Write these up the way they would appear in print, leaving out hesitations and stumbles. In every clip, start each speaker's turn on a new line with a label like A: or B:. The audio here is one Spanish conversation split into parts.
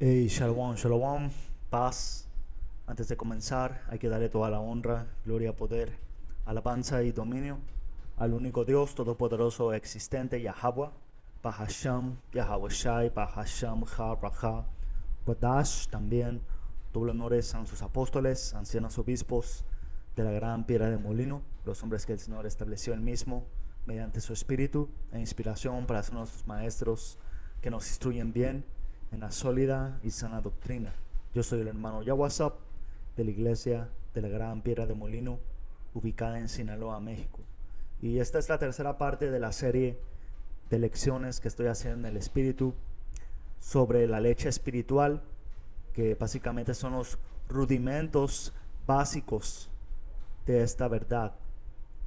A: Hey, shalom, shalom, paz. Antes de comenzar, hay que darle toda la honra, gloria, poder, alabanza y dominio al único Dios todopoderoso existente, Yahweh, Bahasham, Yahweh Shai, Bahasham, Ha, Raha, Badash, también, doble honores a sus apóstoles, ancianos obispos de la gran piedra de molino, los hombres que el Señor estableció él mismo mediante su espíritu e inspiración para ser nuestros maestros que nos instruyen bien en la sólida y sana doctrina. Yo soy el hermano Yawasap de la iglesia de la Gran Piedra de Molino, ubicada en Sinaloa, México. Y esta es la tercera parte de la serie de lecciones que estoy haciendo en el espíritu sobre la leche espiritual, que básicamente son los rudimentos básicos de esta verdad.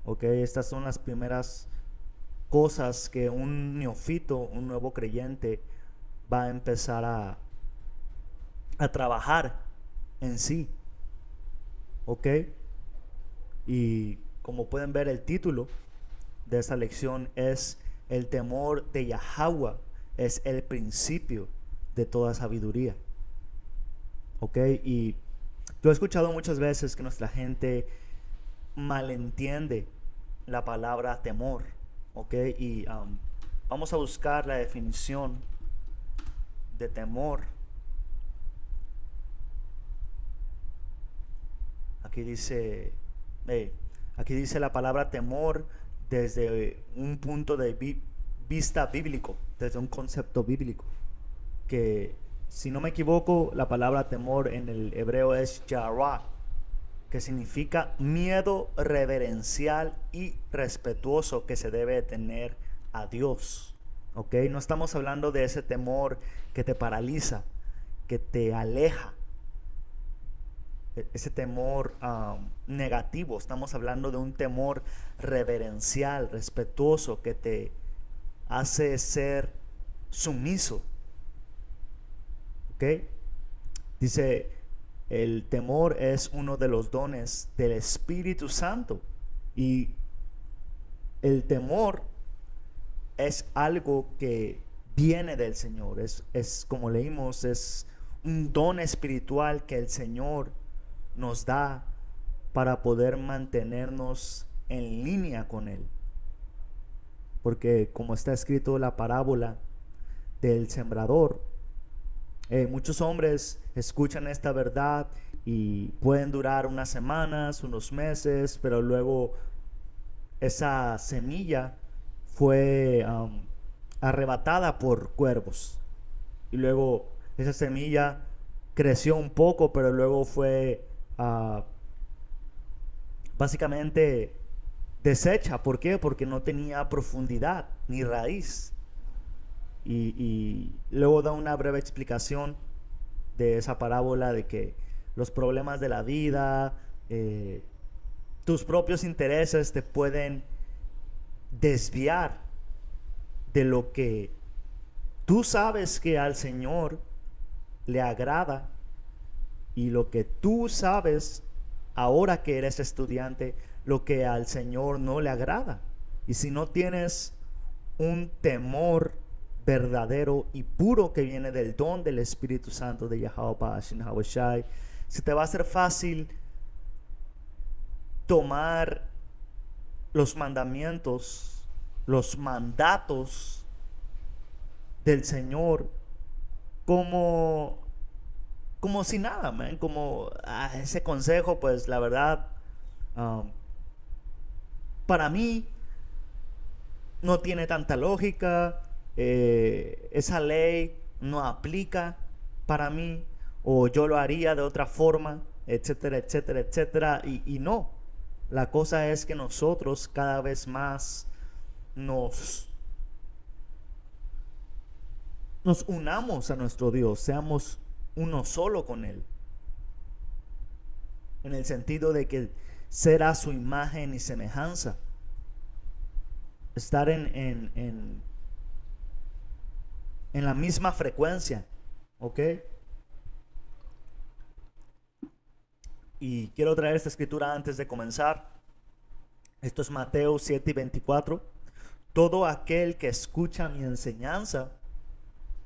A: ¿Ok? Estas son las primeras cosas que un neófito, un nuevo creyente, va a empezar a trabajar en sí. ¿Ok? Y como pueden ver, el título de esta lección es el temor de Yahweh es el principio de toda sabiduría. ¿Ok? Y yo he escuchado muchas veces que nuestra gente malentiende la palabra temor. ¿Ok? Y vamos a buscar la definición de temor. Aquí dice, eh, aquí dice la palabra temor desde un punto de vista bíblico, desde un concepto bíblico, que si no me equivoco, la palabra temor en el hebreo es yarah, que significa miedo reverencial y respetuoso que se debe tener a Dios. ¿Ok? No estamos hablando de ese temor que te paraliza, que te aleja, ese temor negativo. Estamos hablando de un temor reverencial, respetuoso, que te hace ser sumiso. ¿Ok? Dice, el temor es uno de los dones del Espíritu Santo. Y el temor es algo que viene del Señor. Es como leímos, es un don espiritual que el Señor nos da para poder mantenernos en línea con Él. Porque como está escrito la parábola del sembrador, muchos hombres escuchan esta verdad y pueden durar unas semanas, unos meses, pero luego esa semilla fue arrebatada por cuervos. Y luego esa semilla creció un poco, pero luego fue básicamente deshecha. ¿Por qué? Porque no tenía profundidad ni raíz. Y luego da una breve explicación de esa parábola de que los problemas de la vida, tus propios intereses te pueden desviar de lo que tú sabes que al Señor le agrada y lo que tú sabes ahora que eres estudiante, lo que al Señor no le agrada. Y si no tienes un temor verdadero y puro que viene del don del Espíritu Santo de Yahweh Bashin Hawashai, se te va a hacer fácil tomar los mandamientos, los mandatos del Señor como como si nada, man. Como ese consejo, pues la verdad, um, para mí no tiene tanta lógica. Esa ley no aplica para mí, o yo lo haría de otra forma, etcétera, etcétera, etcétera. Y no, la cosa es que nosotros cada vez más nos, nos unamos a nuestro Dios, seamos uno solo con Él, en el sentido de que será su imagen y semejanza. Estar en la misma frecuencia. ¿Ok? Y quiero traer esta escritura antes de comenzar. Esto es Mateo 7:24. Todo aquel que escucha mi enseñanza,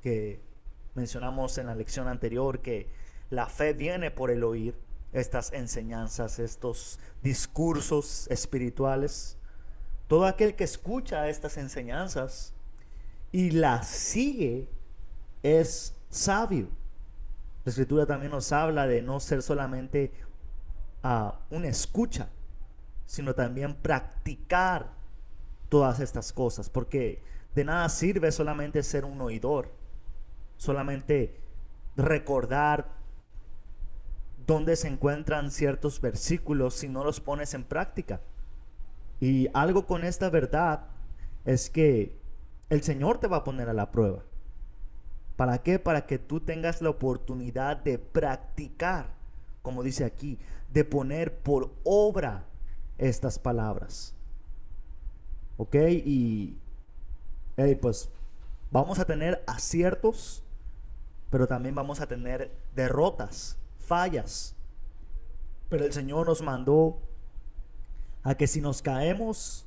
A: que mencionamos en la lección anterior que la fe viene por el oír estas enseñanzas, estos discursos espirituales. Todo aquel que escucha estas enseñanzas y las sigue es sabio. La Escritura también nos habla de no ser solamente una escucha, sino también practicar todas estas cosas, porque de nada sirve solamente ser un oidor, solamente recordar dónde se encuentran ciertos versículos si no los pones en práctica. Y algo con esta verdad es que el Señor te va a poner a la prueba. ¿Para qué? Para que tú tengas la oportunidad de practicar, como dice aquí, de poner por obra estas palabras. ¿Ok? Y pues vamos a tener aciertos, pero también vamos a tener derrotas, fallas. Pero el Señor nos mandó a que si nos caemos,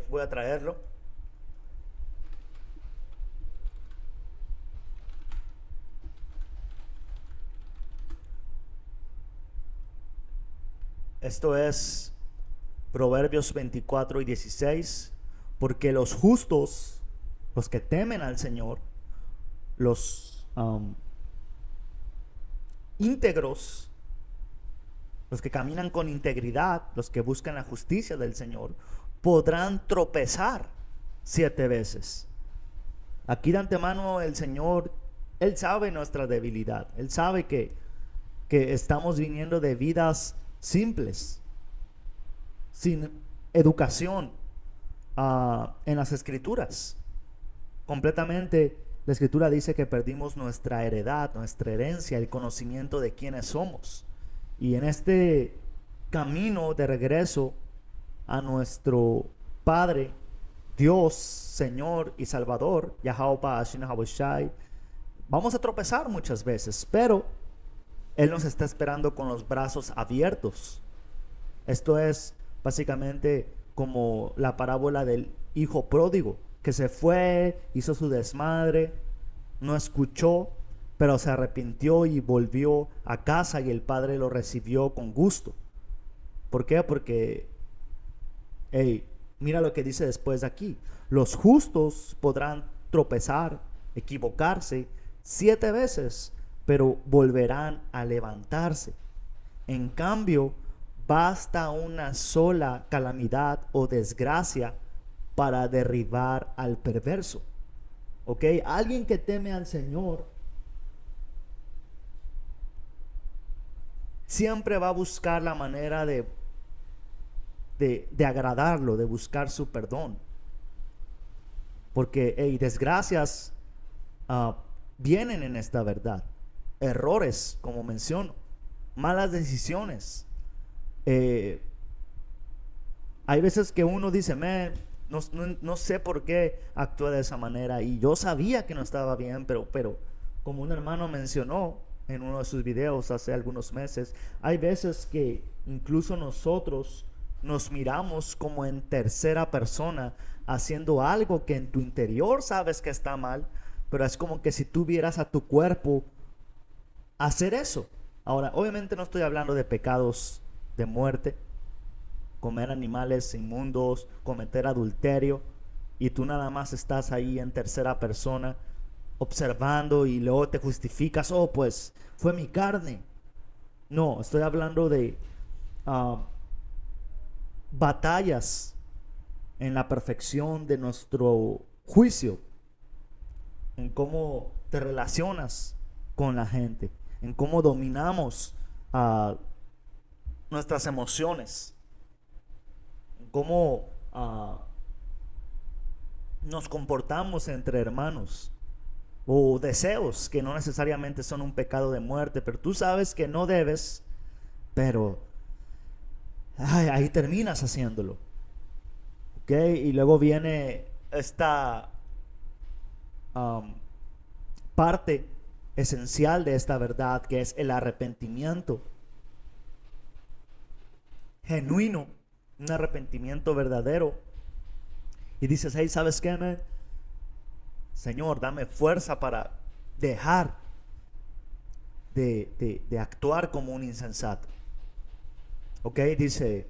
A: voy a traerlo. Esto es Proverbios 24:16. Porque los justos, los que temen al Señor, los íntegros, los que caminan con integridad, los que buscan la justicia del Señor, podrán tropezar 7 veces. Aquí de antemano el Señor, Él sabe nuestra debilidad. Él sabe que estamos viniendo de vidas simples, sin educación en las Escrituras. Completamente la Escritura dice que perdimos nuestra heredad, nuestra herencia, el conocimiento de quiénes somos. Y en este camino de regreso a nuestro Padre, Dios, Señor y Salvador, vamos a tropezar muchas veces, pero Él nos está esperando con los brazos abiertos. Esto es básicamente como la parábola del hijo pródigo, que se fue, hizo su desmadre, no escuchó, pero se arrepintió y volvió a casa, y el padre lo recibió con gusto. ¿Por qué? Porque mira lo que dice después de aquí: los justos podrán tropezar, equivocarse 7 veces, pero volverán a levantarse. En cambio, basta una sola calamidad o desgracia para derribar al perverso. ¿Ok? Alguien que teme al Señor siempre va a buscar la manera de agradarlo, de buscar su perdón. Porque desgracias vienen en esta verdad. Errores, como menciono, malas decisiones. Hay veces que uno dice, no sé por qué actué de esa manera, y yo sabía que no estaba bien, pero como un hermano mencionó en uno de sus videos hace algunos meses, hay veces que incluso nosotros nos miramos como en tercera persona haciendo algo que en tu interior sabes que está mal, pero es como que si tú vieras a tu cuerpo hacer eso. Ahora, obviamente no estoy hablando de pecados de muerte, comer animales inmundos, cometer adulterio, y tú nada más estás ahí en tercera persona observando y luego te justificas, pues fue mi carne. No, estoy hablando de batallas en la perfección de nuestro juicio, en cómo te relacionas con la gente, en cómo dominamos nuestras emociones, en cómo nos comportamos entre hermanos, o deseos que no necesariamente son un pecado de muerte, pero tú sabes que no debes, pero ahí terminas haciéndolo. ¿Ok? Y luego viene esta parte esencial de esta verdad, que es el arrepentimiento genuino, un arrepentimiento verdadero. Y dices, ¿sabes qué, man? Señor, dame fuerza para dejar de actuar como un insensato. Ok, dice,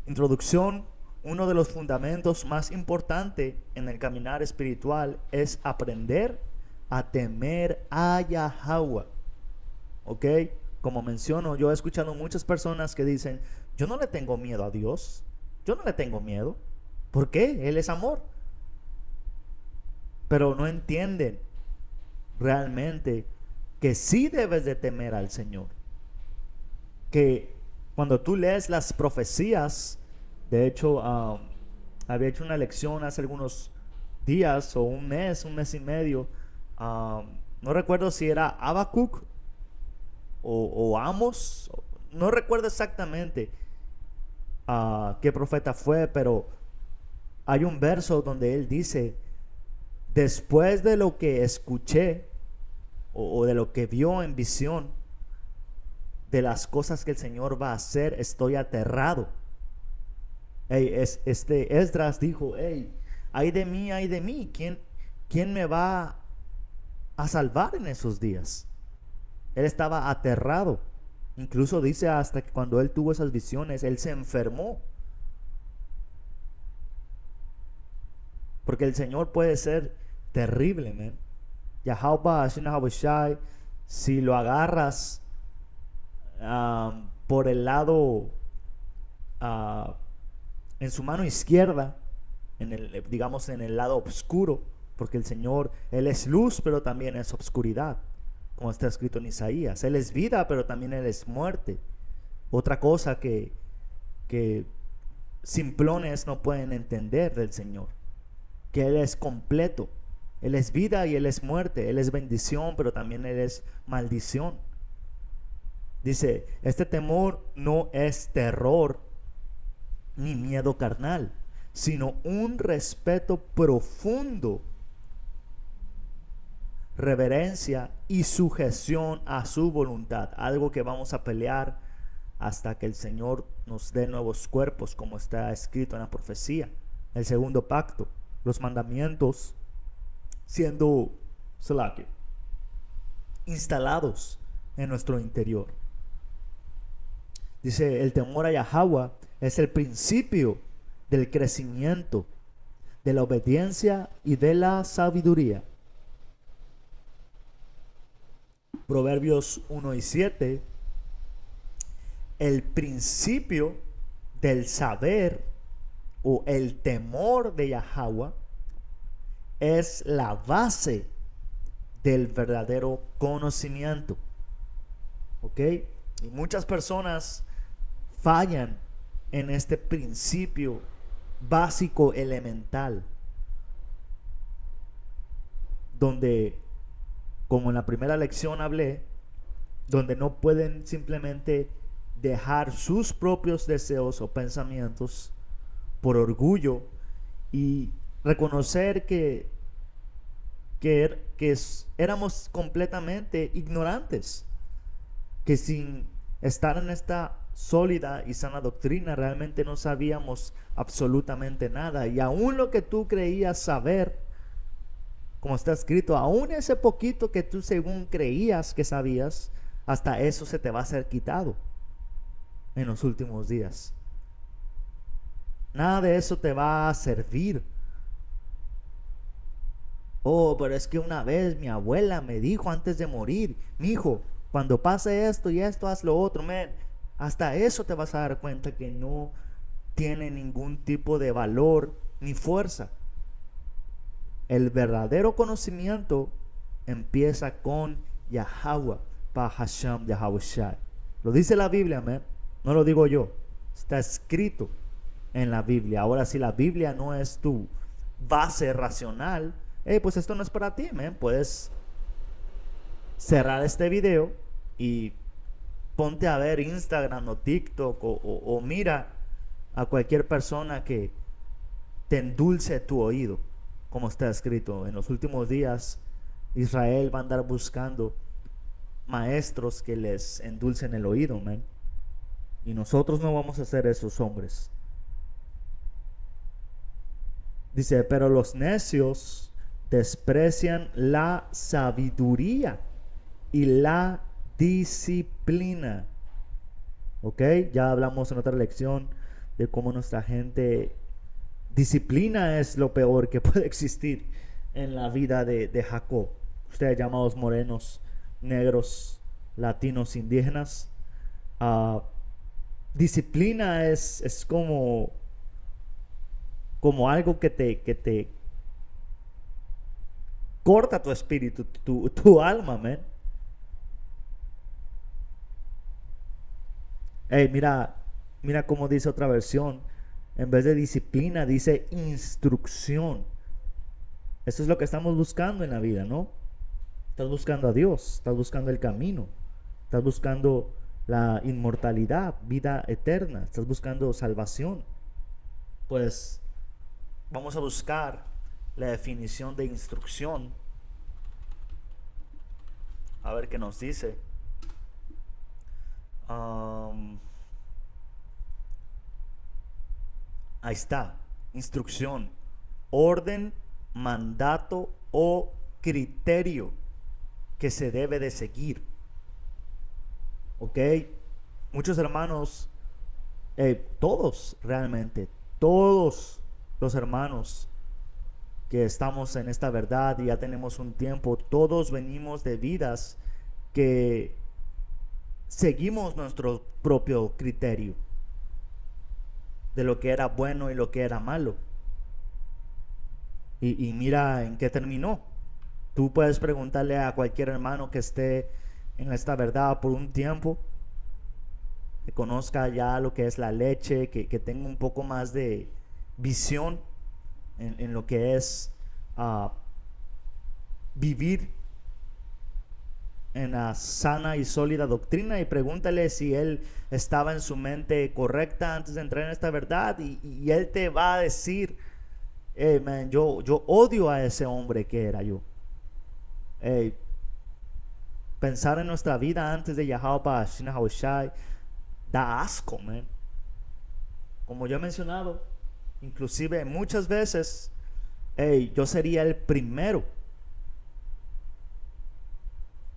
A: introducción, uno de los fundamentos más importantes en el caminar espiritual es aprender a temer a Yahweh. Ok, como menciono, yo he escuchado muchas personas que dicen, yo no le tengo miedo a Dios, yo no le tengo miedo. ¿Por qué? Él es amor. Pero no entienden realmente que sí debes de temer al Señor. Que cuando tú lees las profecías, de hecho, había hecho una lección hace algunos días o un mes y medio. No recuerdo si era Habacuc o Amos, no recuerdo exactamente qué profeta fue, pero hay un verso donde él dice, después de lo que escuché o de lo que vio en visión, de las cosas que el Señor va a hacer, estoy aterrado. Esdras dijo, ay de mí, ¿quién me va a salvar en esos días? Él estaba aterrado. Incluso dice hasta que cuando él tuvo esas visiones, él se enfermó. Porque el Señor puede ser terrible, man. Yahweh, si lo agarras por el lado, uh, en su mano izquierda, digamos en el lado oscuro, porque el Señor, Él es luz, pero también es obscuridad, como está escrito en Isaías. Él es vida, pero también Él es muerte. Otra cosa que simplones no pueden entender del Señor, que Él es completo. Él es vida y Él es muerte. Él es bendición, pero también Él es maldición. Dice, este temor no es terror ni miedo carnal, sino un respeto profundo, reverencia y sujeción a su voluntad. Algo que vamos a pelear hasta que el Señor nos dé nuevos cuerpos, como está escrito en la profecía. El segundo pacto, los mandamientos siendo instalados en nuestro interior. Dice, el temor a Yahweh es el principio del crecimiento, de la obediencia y de la sabiduría. Proverbios 1:7, el principio del saber o el temor de Yahweh es la base del verdadero conocimiento. ¿Ok? Y muchas personas fallan en este principio básico elemental, donde, como en la primera lección hablé, donde no pueden simplemente dejar sus propios deseos o pensamientos por orgullo y reconocer que éramos completamente ignorantes, que sin estar en esta sólida y sana doctrina realmente no sabíamos absolutamente nada. Y aún lo que tú creías saber, como está escrito, aún ese poquito que tú según creías que sabías, hasta eso se te va a ser quitado en los últimos días. Nada de eso te va a servir. Oh, pero es que una vez mi abuela me dijo antes de morir, mijo, cuando pase esto y esto, haz lo otro. Man, hasta eso te vas a dar cuenta que no tiene ningún tipo de valor ni fuerza. El verdadero conocimiento empieza con Yahweh, Bahasham Yahweh Shai. Lo dice la Biblia, man. No lo digo yo. Está escrito en la Biblia. Ahora, si la Biblia no es tu base racional, pues esto no es para ti, man. Puedes cerrar este video y ponte a ver Instagram o TikTok o mira a cualquier persona que te endulce tu oído, como está escrito. En los últimos días Israel va a andar buscando maestros que les endulcen el oído, man. Y nosotros no vamos a ser esos hombres. Dice, pero los necios desprecian la sabiduría y la disciplina. ¿Ok? Ya hablamos en otra lección de cómo nuestra gente, disciplina es lo peor que puede existir en la vida de Jacob. Ustedes llamados morenos, negros, latinos, indígenas. Disciplina es como algo que te corta tu espíritu, tu alma, man. Hey, mira cómo dice otra versión. En vez de disciplina, dice instrucción. Eso es lo que estamos buscando en la vida, ¿no? Estás buscando a Dios, estás buscando el camino, estás buscando la inmortalidad, vida eterna, estás buscando salvación. Pues vamos a buscar la definición de instrucción. A ver qué nos dice. Ahí está. Instrucción. Orden, mandato o criterio que se debe de seguir. ¿Ok? Muchos hermanos, todos realmente, todos los hermanos que estamos en esta verdad y ya tenemos un tiempo, todos venimos de vidas que seguimos nuestro propio criterio de lo que era bueno y lo que era malo. Y mira en qué terminó. Tú puedes preguntarle a cualquier hermano que esté en esta verdad por un tiempo, que conozca ya lo que es la leche, que tenga un poco más de visión en lo que es vivir en la sana y sólida doctrina, y pregúntale si él estaba en su mente correcta antes de entrar en esta verdad, y él te va a decir, hey man, yo odio a ese hombre que era yo. Hey, pensar en nuestra vida antes de Yahweh Shai da asco, man. Como yo he mencionado, inclusive muchas veces, hey, yo sería el primero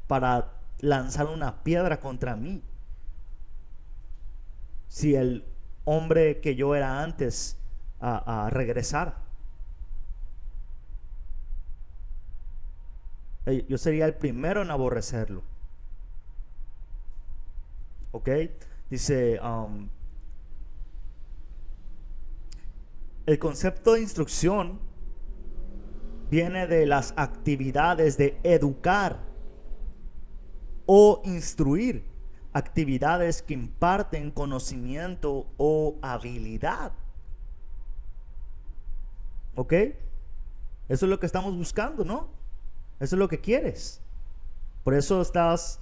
A: para lanzar una piedra contra mí si el hombre que yo era antes regresara. Yo sería el primero en aborrecerlo. ¿Ok? Dice, el concepto de instrucción viene de las actividades de educar o instruir, actividades que imparten conocimiento o habilidad. ¿Ok? Eso es lo que estamos buscando, ¿no? Eso es lo que quieres. Por eso estás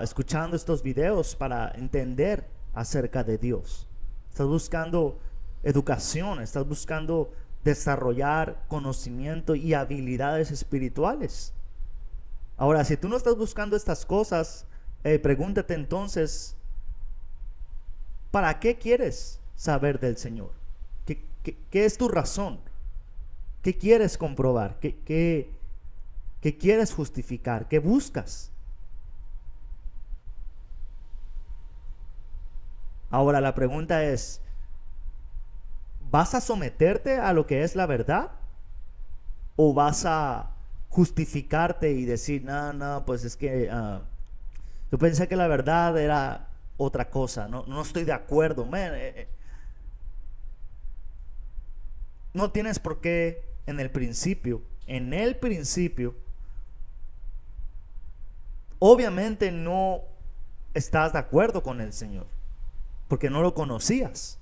A: escuchando estos videos, para entender acerca de Dios. Estás buscando educación, estás buscando desarrollar conocimiento y habilidades espirituales. Ahora, si tú no estás buscando estas cosas, pregúntate entonces, ¿para qué quieres saber del Señor? ¿Qué es tu razón? ¿Qué quieres comprobar? ¿Qué quieres justificar? ¿Qué buscas? Ahora la pregunta es, ¿vas a someterte a lo que es la verdad? ¿O vas a justificarte y decir, no, pues es que yo pensé que la verdad era otra cosa, no estoy de acuerdo, man? No tienes por qué en el principio, obviamente no estás de acuerdo con el Señor, porque no lo conocías.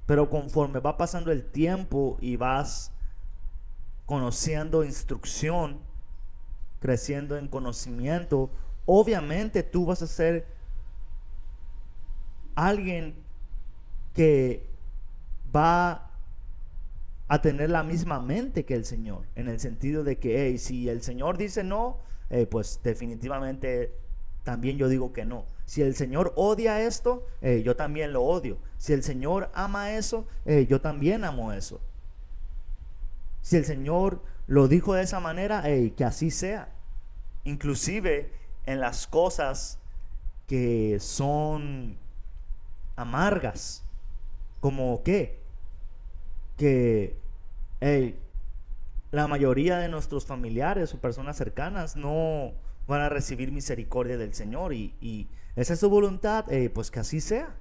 A: Pero conforme va pasando el tiempo y vas conociendo instrucción, creciendo en conocimiento, obviamente tú vas a ser alguien que va a tener la misma mente que el Señor, en el sentido de que, hey, si el Señor dice no, pues definitivamente también yo digo que no. Si el Señor odia esto, yo también lo odio. Si el Señor ama eso, yo también amo eso. Si el Señor lo dijo de esa manera, hey, que así sea. Inclusive en las cosas que son amargas, como qué, que hey, la mayoría de nuestros familiares o personas cercanas no van a recibir misericordia del Señor y esa es su voluntad, pues que así sea,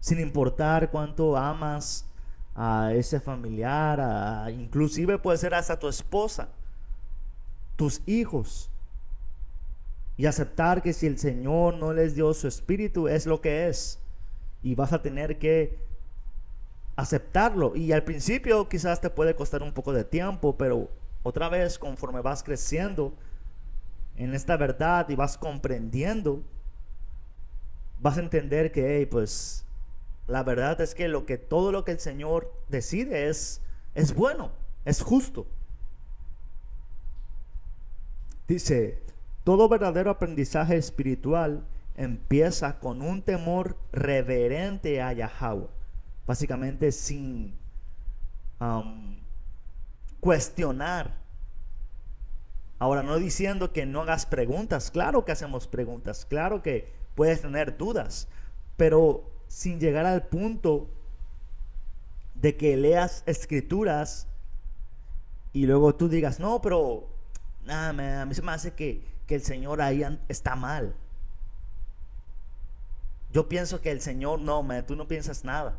A: sin importar cuánto amas a ese familiar, inclusive puede ser hasta tu esposa, tus hijos, y aceptar que si el Señor no les dio su espíritu es lo que es y vas a tener que aceptarlo. Y al principio quizás te puede costar un poco de tiempo, pero otra vez conforme vas creciendo en esta verdad y vas comprendiendo, vas a entender que hey, pues la verdad es que todo lo que el Señor decide es bueno, es justo. Dice, todo verdadero aprendizaje espiritual empieza con un temor reverente a Yahweh, básicamente sin cuestionar. Ahora, no diciendo que no hagas preguntas, claro que hacemos preguntas, claro que puedes tener dudas, pero sin llegar al punto de que leas escrituras y luego tú digas, no, pero nada, a mí se me hace que el Señor ahí está mal. Yo pienso que el Señor, no, tú no piensas nada.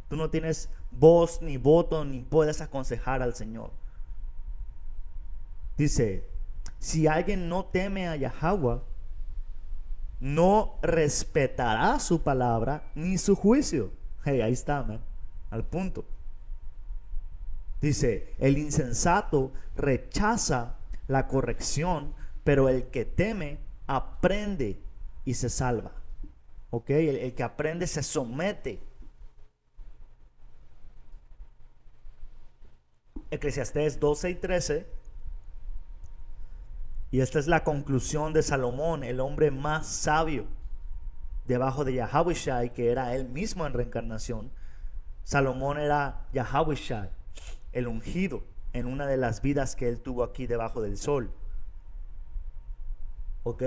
A: Tú no tienes voz ni voto ni puedes aconsejar al Señor. Dice, si alguien no teme a Yahweh, no respetará su palabra ni su juicio. Hey, ahí está, man, al punto. Dice, el insensato rechaza la corrección, pero el que teme aprende y se salva. ¿Ok? El que aprende se somete. Eclesiastés 12:13. Y esta es la conclusión de Salomón, el hombre más sabio debajo de Yahweh, que era él mismo en reencarnación. Salomón era Yahweh, el ungido, en una de las vidas que él tuvo aquí debajo del sol. ¿Ok?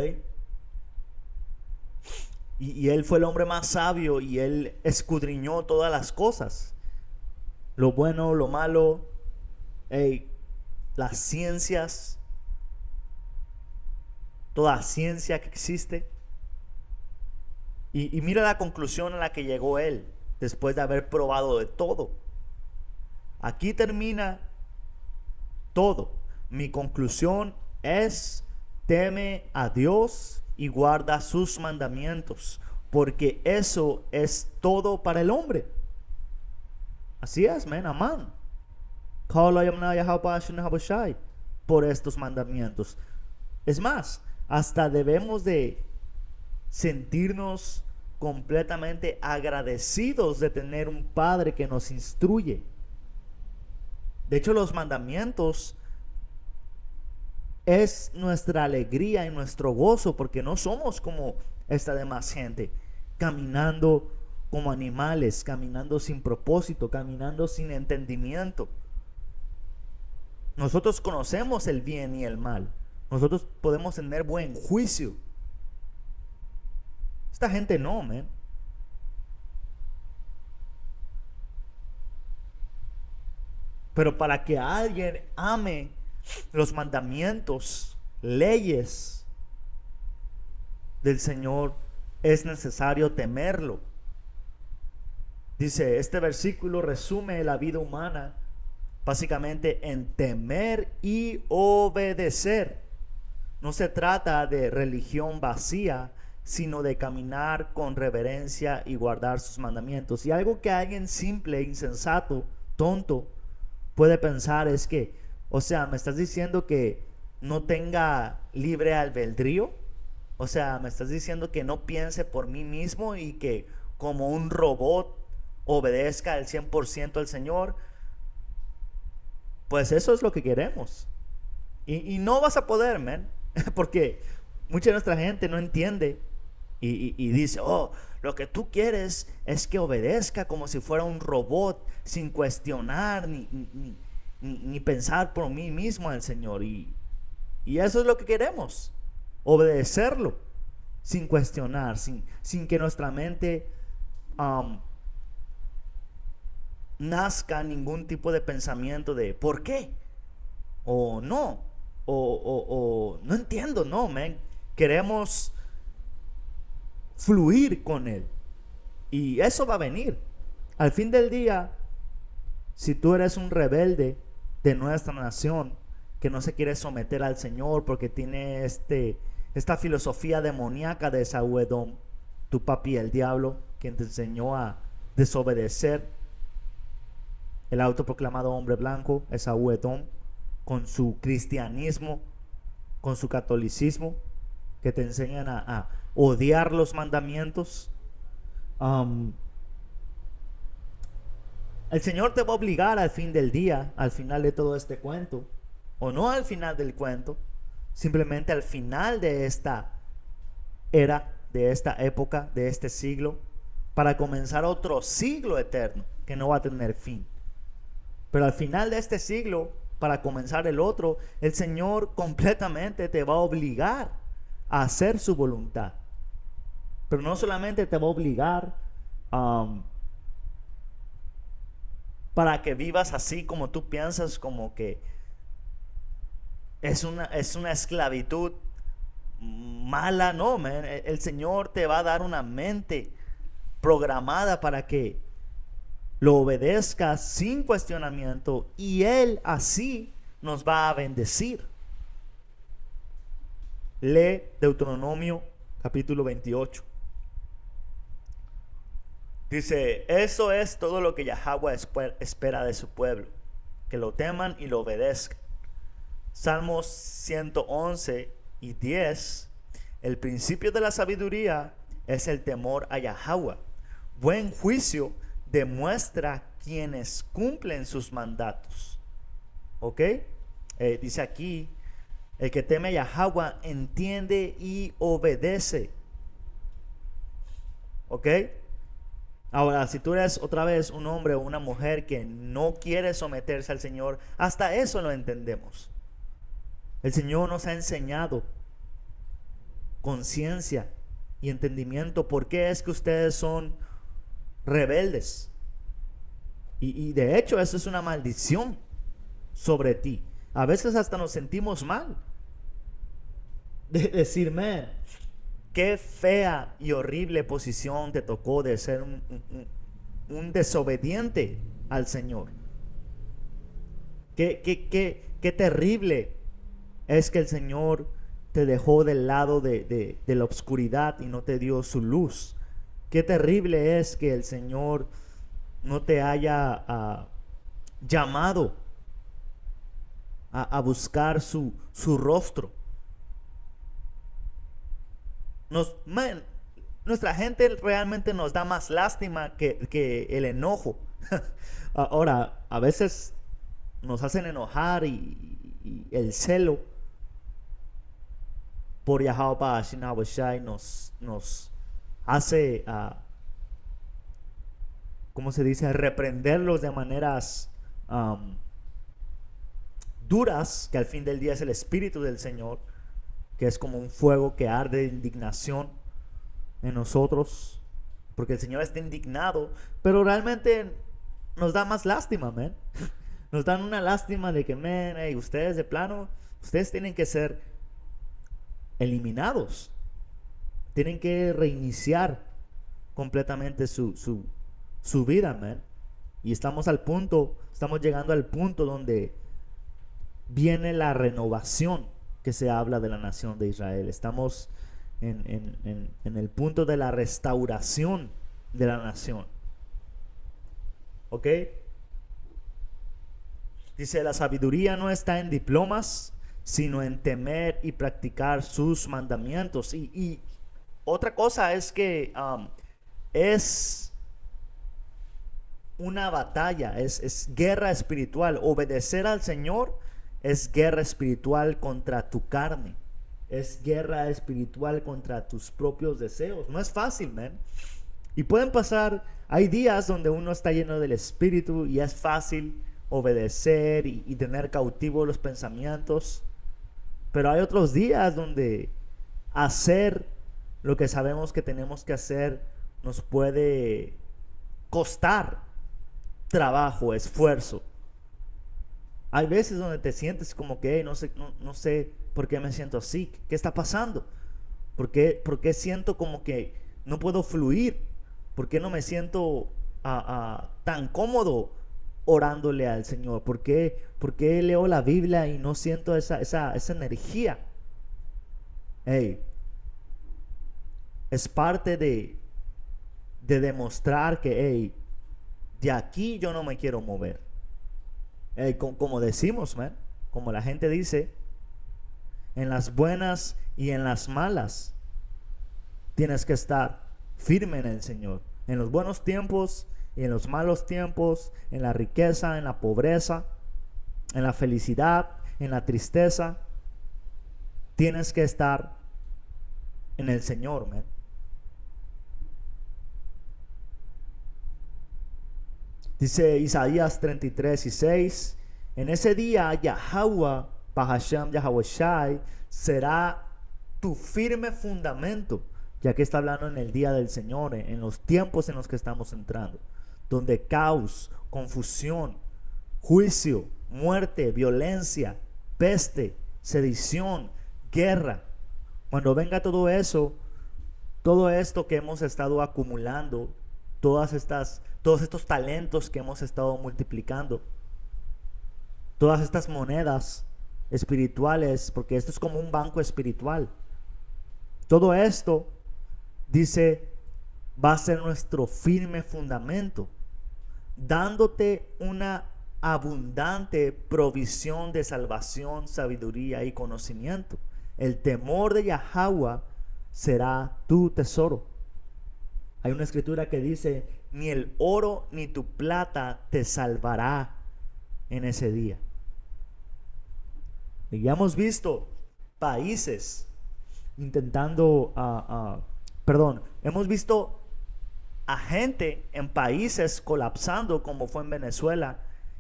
A: Y él fue el hombre más sabio y él escudriñó todas las cosas. Lo bueno, lo malo, las ciencias, toda ciencia que existe. Y mira la conclusión a la que llegó él después de haber probado de todo. Aquí termina todo. Mi conclusión es: teme a Dios y guarda sus mandamientos, porque eso es todo para el hombre. Así es, man, amán. Por estos mandamientos. Es más, hasta debemos de sentirnos completamente agradecidos de tener un padre que nos instruye. De hecho, los mandamientos es nuestra alegría y nuestro gozo, porque no somos como esta demás gente, caminando como animales, caminando sin propósito, caminando sin entendimiento. Nosotros conocemos el bien y el mal. Nosotros podemos tener buen juicio. Esta gente no, man. Pero para que alguien ame los mandamientos, leyes del Señor, es necesario temerlo. Dice, este versículo resume la vida humana básicamente en temer y obedecer. No se trata de religión vacía, sino de caminar con reverencia y guardar sus mandamientos. Y algo que alguien simple, insensato, tonto puede pensar es que, o sea, ¿me estás diciendo que no tenga libre albedrío? O sea, ¿me estás diciendo que no piense por mí mismo y que como un robot obedezca al 100% al Señor? Pues eso es lo que queremos. Y no vas a poder, man, porque mucha de nuestra gente no entiende y dice, oh, lo que tú quieres es que obedezca como si fuera un robot, sin cuestionar ni ni pensar por mí mismo al Señor. Y eso es lo que queremos, obedecerlo sin cuestionar, sin que nuestra mente nazca ningún tipo de pensamiento de ¿por qué? O no, o no entiendo, no, man. Queremos fluir con Él. Y eso va a venir. Al fin del día, si tú eres un rebelde de nuestra nación que no se quiere someter al Señor porque tiene esta filosofía demoníaca de Esaú Edom, tu papi el diablo, quien te enseñó a desobedecer, el autoproclamado hombre blanco, Esaú Edom, con su cristianismo, con su catolicismo, que te enseñan a odiar los mandamientos. El Señor te va a obligar al fin del día, al final de todo este cuento, o no al final del cuento, simplemente al final de esta era, de esta época, de este siglo, para comenzar otro siglo eterno que no va a tener fin. Pero al final de este siglo, para comenzar el otro, el Señor completamente te va a obligar a hacer su voluntad. Pero no solamente te va a obligar para que vivas así como tú piensas, como que es una esclavitud mala, no, man. El Señor te va a dar una mente programada para que lo obedezcas sin cuestionamiento, y Él así nos va a bendecir. Lee Deuteronomio capítulo 28. Dice: eso es todo lo que Yahweh espera de su pueblo, que lo teman y lo obedezcan. Salmos 111 y 10. El principio de la sabiduría es el temor a Yahweh. Buen juicio demuestra quienes cumplen sus mandatos. ¿Ok? Dice aquí: el que teme a Yahweh entiende y obedece. ¿Ok? Ahora, si tú eres otra vez un hombre o una mujer que no quiere someterse al Señor, hasta eso lo entendemos. El Señor nos ha enseñado conciencia y entendimiento por qué es que ustedes son rebeldes. Y de hecho eso es una maldición sobre ti. A veces hasta nos sentimos mal de decir: man, qué fea y horrible posición te tocó de ser un desobediente al Señor. Qué terrible es que el Señor te dejó del lado de la oscuridad y no te dio su luz. Qué terrible es que el Señor no te haya llamado a buscar su rostro. Nuestra gente realmente nos da más lástima que el enojo. Ahora, a veces nos hacen enojar y el celo por Yahweh Shai nos hace, ¿cómo se dice?, reprenderlos de maneras duras, que al fin del día es el Espíritu del Señor, que es como un fuego que arde de indignación en nosotros, porque el Señor está indignado, pero realmente nos da más lástima, man. Nos dan una lástima de que, man, hey, ustedes de plano, ustedes tienen que ser eliminados, tienen que reiniciar completamente su vida, man. Y estamos llegando al punto donde viene la renovación que se habla de la nación de Israel. Estamos en el punto de la restauración de la nación. ¿Ok? Dice: la sabiduría no está en diplomas, sino en temer y practicar sus mandamientos. Y otra cosa es que es una batalla, es guerra espiritual. Obedecer al Señor es guerra espiritual contra tu carne. Es guerra espiritual contra tus propios deseos. No es fácil, man. Y pueden pasar, hay días donde uno está lleno del Espíritu y es fácil obedecer y tener cautivos los pensamientos. Pero hay otros días donde hacer lo que sabemos que tenemos que hacer nos puede costar trabajo, esfuerzo. Hay veces donde te sientes como que no sé por qué me siento así, qué está pasando, por qué siento como que no puedo fluir, por qué no me siento tan cómodo orándole al Señor, por qué leo la Biblia y no siento esa energía. Hey, es parte de demostrar que, hey, de aquí yo no me quiero mover. Como decimos, man, como la gente dice, en las buenas y en las malas tienes que estar firme en el Señor. En los buenos tiempos y en los malos tiempos, en la riqueza, en la pobreza, en la felicidad, en la tristeza, tienes que estar en el Señor, man. Dice Isaías 33:6, en ese día Yahweh, Bahasham Yahweh será tu firme fundamento, ya que está hablando en el día del Señor, en los tiempos en los que estamos entrando, donde caos, confusión, juicio, muerte, violencia, peste, sedición, guerra. Cuando venga todo eso, todo esto que hemos estado acumulando, todos estos talentos que hemos estado multiplicando, todas estas monedas espirituales, porque esto es como un banco espiritual, todo esto, dice, va a ser nuestro firme fundamento, dándote una abundante provisión de salvación, sabiduría y conocimiento. El temor de Yahweh será tu tesoro. Hay una escritura que dice, ni el oro ni tu plata te salvará en ese día. Y ya hemos visto países intentando, hemos visto a gente en países colapsando, como fue en Venezuela,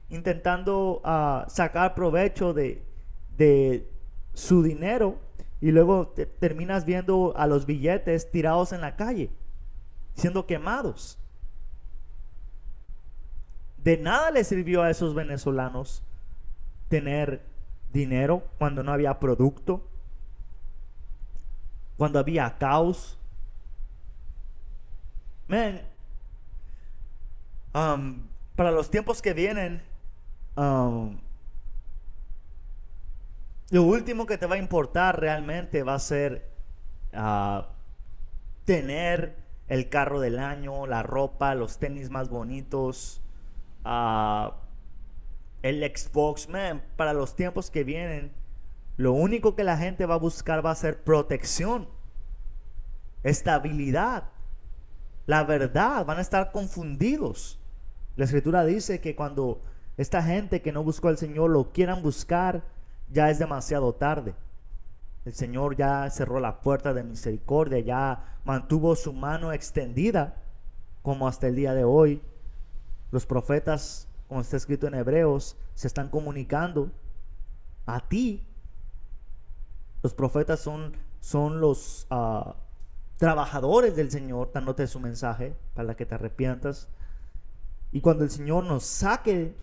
A: intentando sacar provecho de su dinero, y luego terminas viendo a los billetes tirados en la calle, siendo quemados. De nada les sirvió a esos venezolanos tener dinero cuando no había producto, cuando había caos. Man, para los tiempos que vienen, lo último que te va a importar realmente va a ser tener el carro del año, la ropa, los tenis más bonitos, el Xbox. Man, para los tiempos que vienen, lo único que la gente va a buscar va a ser protección, estabilidad, la verdad. Van a estar confundidos. La escritura dice que cuando esta gente que no buscó al Señor lo quieran buscar, ya es demasiado tarde. El Señor ya cerró la puerta de misericordia, ya mantuvo su mano extendida, como hasta el día de hoy. Los profetas, como está escrito en Hebreos, se están comunicando a ti. Los profetas son los trabajadores del Señor, dándote su mensaje para que te arrepientas. Y cuando el Señor nos saque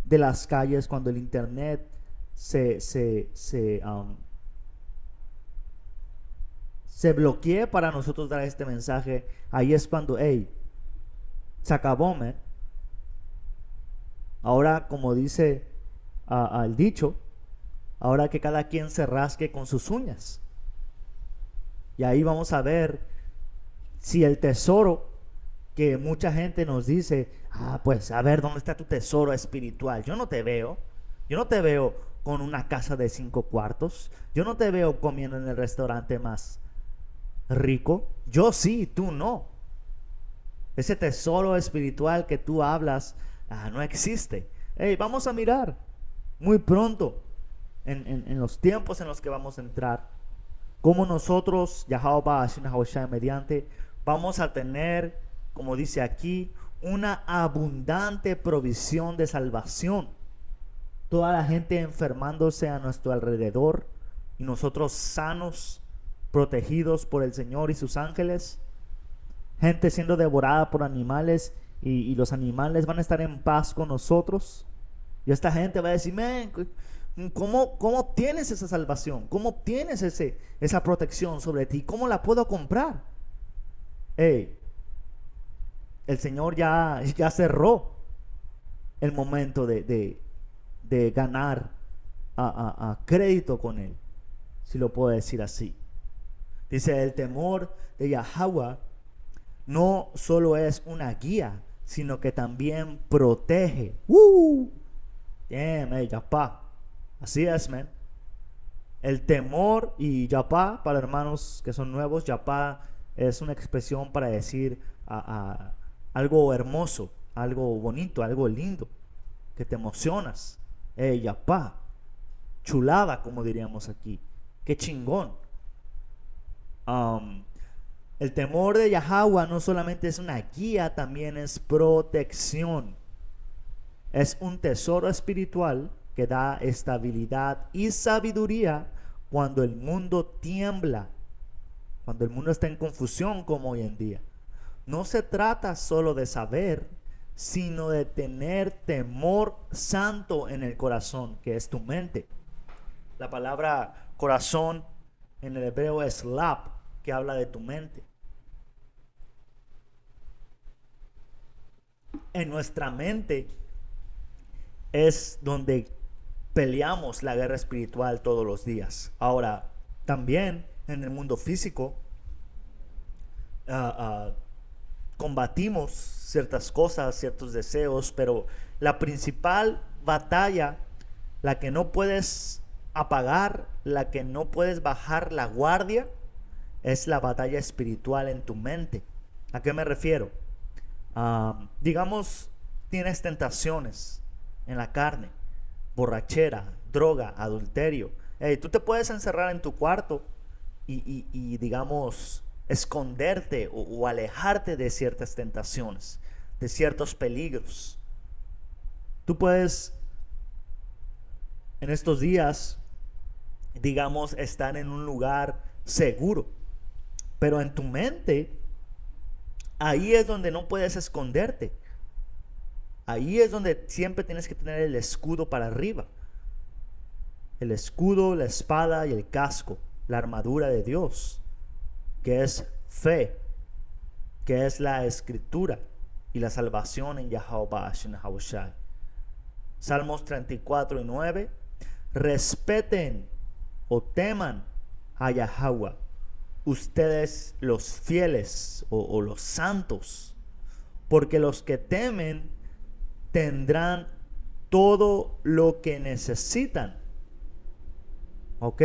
A: de las calles, cuando el internet se bloquee para nosotros dar este mensaje, ahí es cuando, hey, se acabó, man. Ahora, como dice el dicho, ahora que cada quien se rasque con sus uñas. Y ahí vamos a ver si el tesoro que mucha gente nos dice, pues a ver, ¿dónde está tu tesoro espiritual? Yo no te veo con una casa de 5 cuartos, yo no te veo comiendo en el restaurante más rico. Yo sí, tú no. Ese tesoro espiritual que tú hablas, no existe. Hey, vamos a mirar muy pronto, en los tiempos en los que vamos a entrar, cómo nosotros, Yahweh mediante, vamos a tener, como dice aquí, una abundante provisión de salvación. Toda la gente enfermándose a nuestro alrededor y nosotros sanos, protegidos por el Señor y sus ángeles. Gente siendo devorada por animales y los animales van a estar en paz con nosotros. Y esta gente va a decir, man, ¿cómo obtienes esa salvación? ¿Cómo obtienes esa protección sobre ti? ¿Cómo la puedo comprar? Hey, el Señor ya cerró el momento de ganar a crédito con Él, si lo puedo decir así. Dice, el temor de Yahweh no solo es una guía, sino que también protege. Damn, hey, Yapá. Así es, man. El temor y Yapá, para hermanos que son nuevos, Yapá es una expresión para decir algo hermoso, algo bonito, algo lindo, que te emocionas. Hey, Yapá. Chulada, como diríamos aquí. Qué chingón. El temor de Yahweh no solamente es una guía, también es protección. Es un tesoro espiritual que da estabilidad y sabiduría cuando el mundo tiembla, cuando el mundo está en confusión como hoy en día. No se trata solo de saber, sino de tener temor santo en el corazón, que es tu mente. La palabra corazón en el hebreo es lab, que habla de tu mente. En nuestra mente es donde peleamos la guerra espiritual todos los días. Ahora, también en el mundo físico combatimos ciertas cosas, ciertos deseos, pero la principal batalla, la que no puedes apagar, la que no puedes bajar la guardia, es la batalla espiritual en tu mente. ¿A qué me refiero? Digamos, tienes tentaciones en la carne, borrachera, droga, adulterio. Tú te puedes encerrar en tu cuarto y digamos, esconderte o alejarte de ciertas tentaciones, de ciertos peligros. Tú puedes en estos días, digamos, estar en un lugar seguro, pero en tu mente, ahí es donde no puedes esconderte. Ahí es donde siempre tienes que tener el escudo para arriba. El escudo, la espada y el casco, la armadura de Dios, que es fe, que es la escritura y la salvación en Yahweh Shai. Salmos 34 y 9. Respeten o teman a Yahweh, ustedes los fieles o los santos, porque los que temen tendrán todo lo que necesitan. ¿Ok?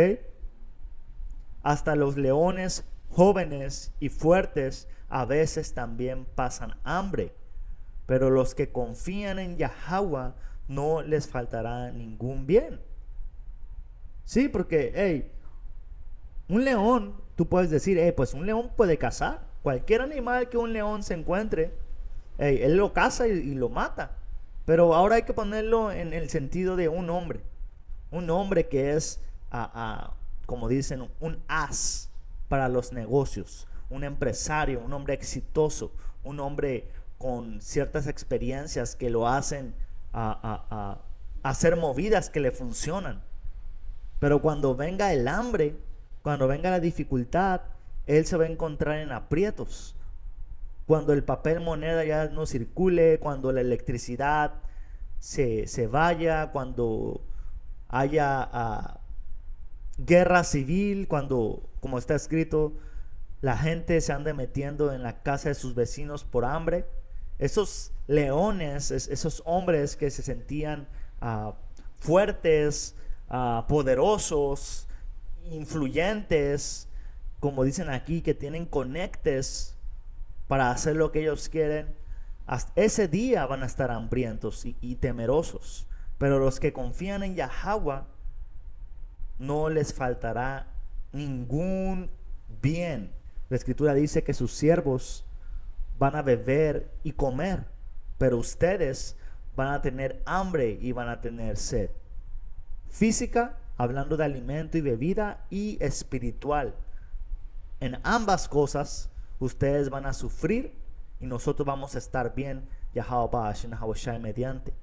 A: Hasta los leones jóvenes y fuertes a veces también pasan hambre, pero los que confían en Yahweh no les faltará ningún bien. Sí, porque, un león, tú puedes decir, pues un león puede cazar. Cualquier animal que un león se encuentre, él lo caza y lo mata. Pero ahora hay que ponerlo en el sentido de un hombre. Un hombre que es, como dicen, un as para los negocios. Un empresario, un hombre exitoso. Un hombre con ciertas experiencias que lo hacen a hacer movidas que le funcionan. Pero cuando venga el hambre, cuando venga la dificultad, él se va a encontrar en aprietos. Cuando el papel moneda ya no circule, cuando la electricidad se vaya, cuando haya guerra civil, cuando, como está escrito, la gente se ande metiendo en la casa de sus vecinos por hambre. Esos leones, esos hombres que se sentían fuertes, poderosos, influyentes, como dicen aquí, que tienen conectes para hacer lo que ellos quieren, hasta ese día van a estar hambrientos y temerosos. Pero los que confían en Yahweh, no les faltará ningún bien. La escritura dice que sus siervos van a beber y comer. pero ustedes van a tener hambre y van a tener sed. Física, hablando de alimento y bebida, y espiritual. En ambas cosas, ustedes van a sufrir y nosotros vamos a estar bien, Yahweh Shai mediante.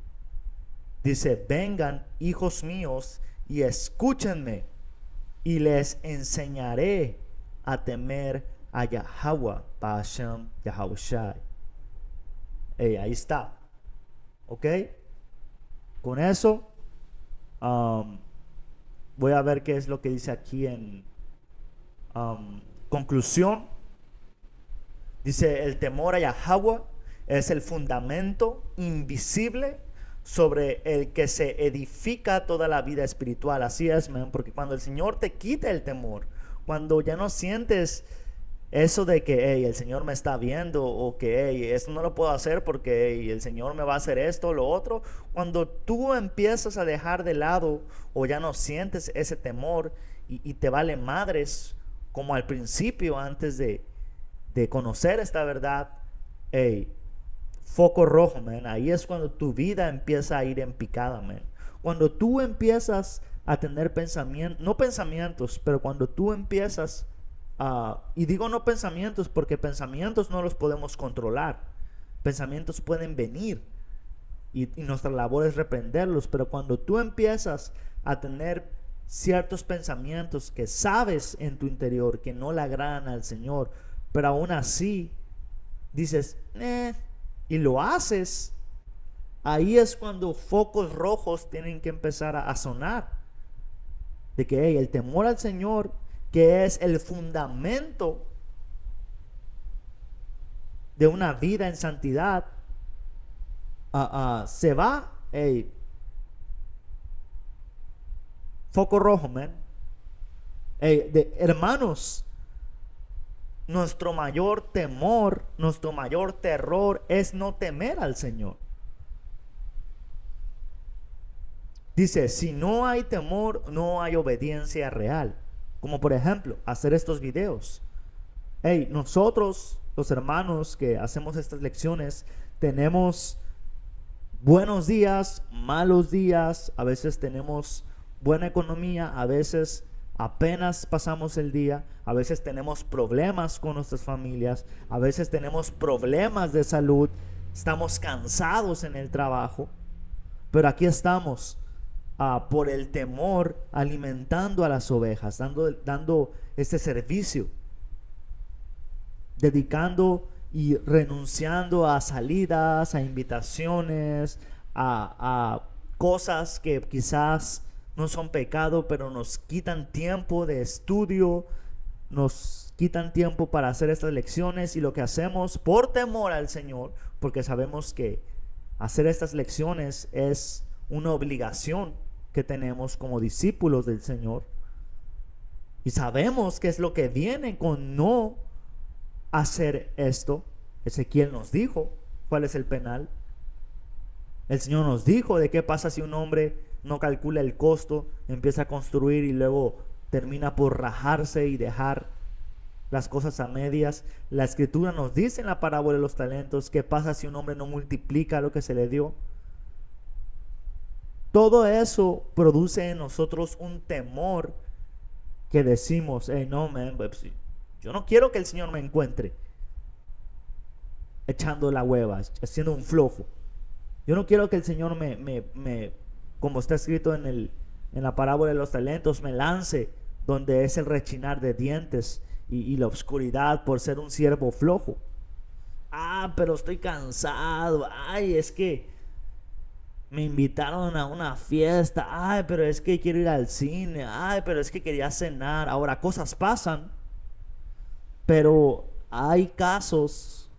A: Dice, vengan, hijos míos, y escúchenme, y les enseñaré a temer a Yahweh Hashem Yahweh Shai. Ahí está. ¿Ok? Con eso, voy a ver qué es lo que dice aquí en conclusión. Dice, el temor a Yahweh es el fundamento invisible sobre el que se edifica toda la vida espiritual. Así es, man, porque cuando el Señor te quita el temor, cuando ya no sientes eso de que hey, el Señor me está viendo, o que hey, esto no lo puedo hacer porque hey, el Señor me va a hacer esto o lo otro, cuando tú empiezas a dejar de lado o ya no sientes ese temor y te vale madres como al principio antes de conocer esta verdad, hey, foco rojo, man. Ahí es cuando tu vida empieza a ir en picada, man. Cuando tú empiezas a tener pensamientos, no pensamientos, pero cuando tú empiezas y digo no pensamientos porque pensamientos no los podemos controlar. Pensamientos pueden venir y nuestra labor es reprenderlos, pero cuando tú empiezas a tener ciertos pensamientos que sabes en tu interior que no le agradan al Señor, pero aún así dices, y lo haces, ahí es cuando focos rojos tienen que empezar a sonar. De que hey, el temor al Señor, que es el fundamento de una vida en santidad, se va, hey, foco rojo, man. Hey, hermanos, nuestro mayor temor, nuestro mayor terror es no temer al Señor. Dice, si no hay temor, no hay obediencia real. Como por ejemplo, hacer estos videos. Hey, nosotros, los hermanos que hacemos estas lecciones, tenemos buenos días, malos días, a veces tenemos buena economía, a veces apenas pasamos el día, a veces tenemos problemas con nuestras familias, a veces tenemos problemas de salud, estamos cansados en el trabajo, pero aquí estamos por el temor, alimentando a las ovejas, dando este servicio, dedicando y renunciando a salidas, a invitaciones, a cosas que quizás no son pecado, pero nos quitan tiempo de estudio, nos quitan tiempo para hacer estas lecciones, y lo que hacemos por temor al Señor, porque sabemos que hacer estas lecciones es una obligación que tenemos como discípulos del Señor, y sabemos qué es lo que viene con no hacer esto. Ezequiel nos dijo cuál es el penal. El Señor nos dijo de qué pasa si un hombre no calcula el costo, empieza a construir y luego termina por rajarse y dejar las cosas a medias. La Escritura nos dice en la parábola de los talentos qué pasa si un hombre no multiplica lo que se le dio. Todo eso produce en nosotros un temor que decimos, hey, no, man, pues, yo no quiero que el Señor me encuentre echando la hueva, haciendo un flojo. Yo no quiero que el Señor me como está escrito en la parábola de los talentos, me lance donde es el rechinar de dientes y la oscuridad por ser un siervo flojo. Pero estoy cansado. Es que me invitaron a una fiesta. Pero es que quiero ir al cine. Pero es que quería cenar. Ahora, cosas pasan, pero hay casos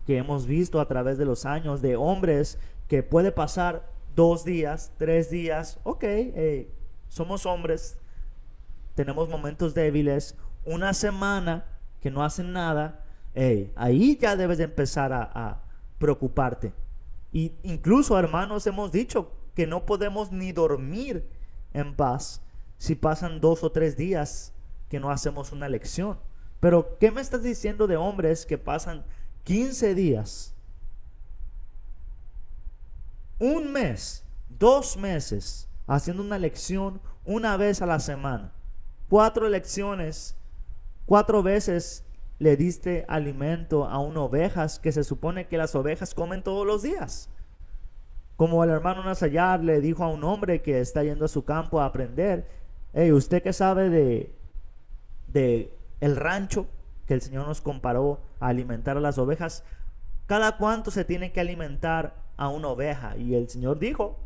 A: que hemos visto a través de los años de hombres que puede pasar 2 días, 3 días. Ok, somos hombres, tenemos momentos débiles. Una semana que no hacen nada. Ahí ya debes de empezar a preocuparte. Y incluso, hermanos, hemos dicho que no podemos ni dormir en paz si pasan 2 o 3 días que no hacemos una lección. Pero ¿qué me estás diciendo de hombres que pasan 15 días un mes, 2 meses, haciendo una lección una vez a la semana. 4 lecciones, 4 veces le diste alimento a unas ovejas que se supone que las ovejas comen todos los días. Como el hermano Nazayar le dijo a un hombre que está yendo a su campo a aprender: hey, usted que sabe de el rancho que el Señor nos comparó a alimentar a las ovejas, ¿cada cuánto se tiene que alimentar a una oveja? Y el Señor dijo: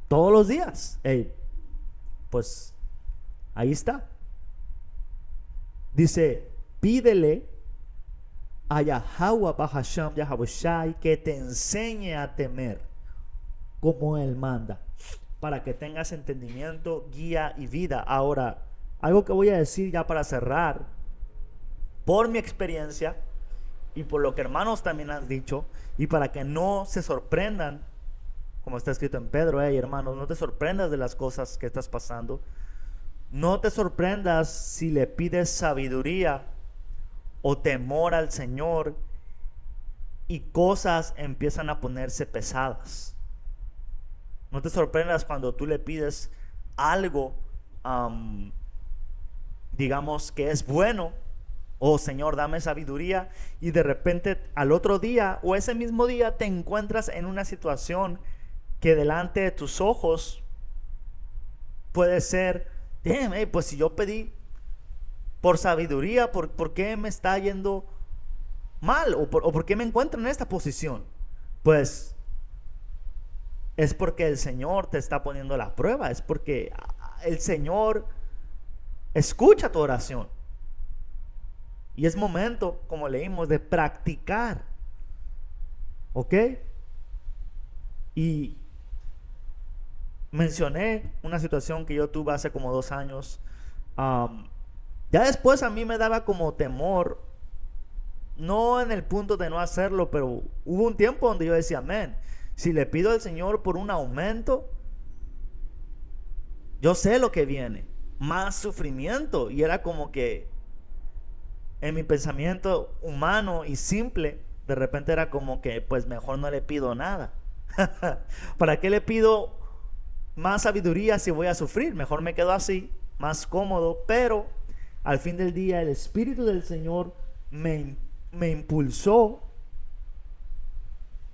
A: todos los días. Hey, pues ahí está. Dice: pídele a Yahweh Bahasham Yahabushai que te enseñe a temer como Él manda, para que tengas entendimiento, guía y vida. Ahora, algo que voy a decir ya para cerrar, por mi experiencia y por lo que hermanos también han dicho, y para que no se sorprendan, como está escrito en Pedro: hey, hermanos, no te sorprendas de las cosas que estás pasando. No te sorprendas si le pides sabiduría o temor al Señor y cosas empiezan a ponerse pesadas. No te sorprendas cuando tú le pides algo, digamos que es bueno: oh Señor, dame sabiduría, y de repente al otro día o ese mismo día te encuentras en una situación que delante de tus ojos puede ser: pues si yo pedí por sabiduría, ¿por qué me está yendo mal? ¿O por qué me encuentro en esta posición? Pues es porque el Señor te está poniendo la prueba. Es porque el Señor escucha tu oración. Y es momento, como leímos, de practicar. ¿Ok? Y mencioné una situación que yo tuve hace como 2 años. Ya después a mí me daba como temor, no en el punto de no hacerlo, pero hubo un tiempo donde yo decía: amén, si le pido al Señor por un aumento, yo sé lo que viene, más sufrimiento. Y era como que en mi pensamiento humano y simple, de repente era como que pues mejor no le pido nada. ¿Para qué le pido más sabiduría si voy a sufrir? Mejor me quedo así, más cómodo. Pero al fin del día el Espíritu del Señor me impulsó,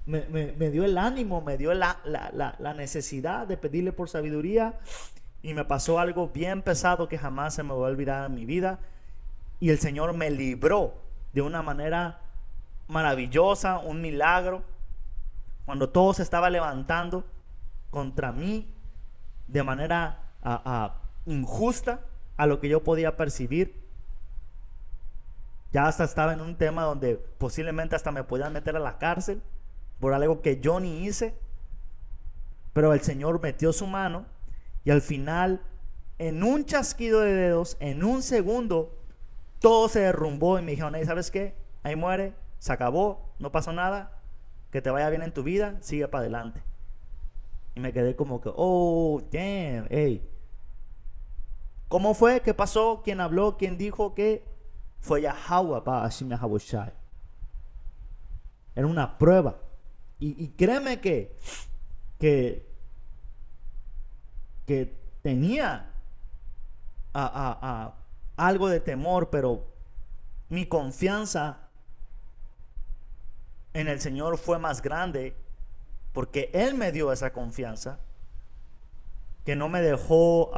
A: me dio el ánimo, me dio la necesidad de pedirle por sabiduría. Y me pasó algo bien pesado que jamás se me va a olvidar en mi vida. Y el Señor me libró de una manera maravillosa, un milagro. Cuando todo se estaba levantando contra mí de manera injusta a lo que yo podía percibir, ya hasta estaba en un tema donde posiblemente hasta me podían meter a la cárcel por algo que yo ni hice. Pero el Señor metió su mano y al final, en un chasquido de dedos, en un segundo, todo se derrumbó y me dijeron: hey, ¿sabes qué? Ahí muere, se acabó, no pasó nada, que te vaya bien en tu vida, sigue para adelante. Y me quedé como que: oh, damn, hey. ¿Cómo fue? ¿Qué pasó? ¿Quién habló? ¿Quién dijo qué? Fue Yahweh Ba'ashim Yahabushai. Era una prueba. Y créeme que tenía algo de temor, pero mi confianza en el Señor fue más grande, porque Él me dio esa confianza que no me dejó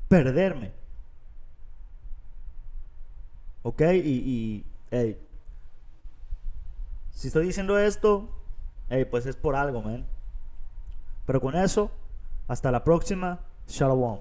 A: perderme. ¿Ok? Hey, si estoy diciendo esto, hey, pues es por algo, man. Pero con eso, hasta la próxima. Shalom.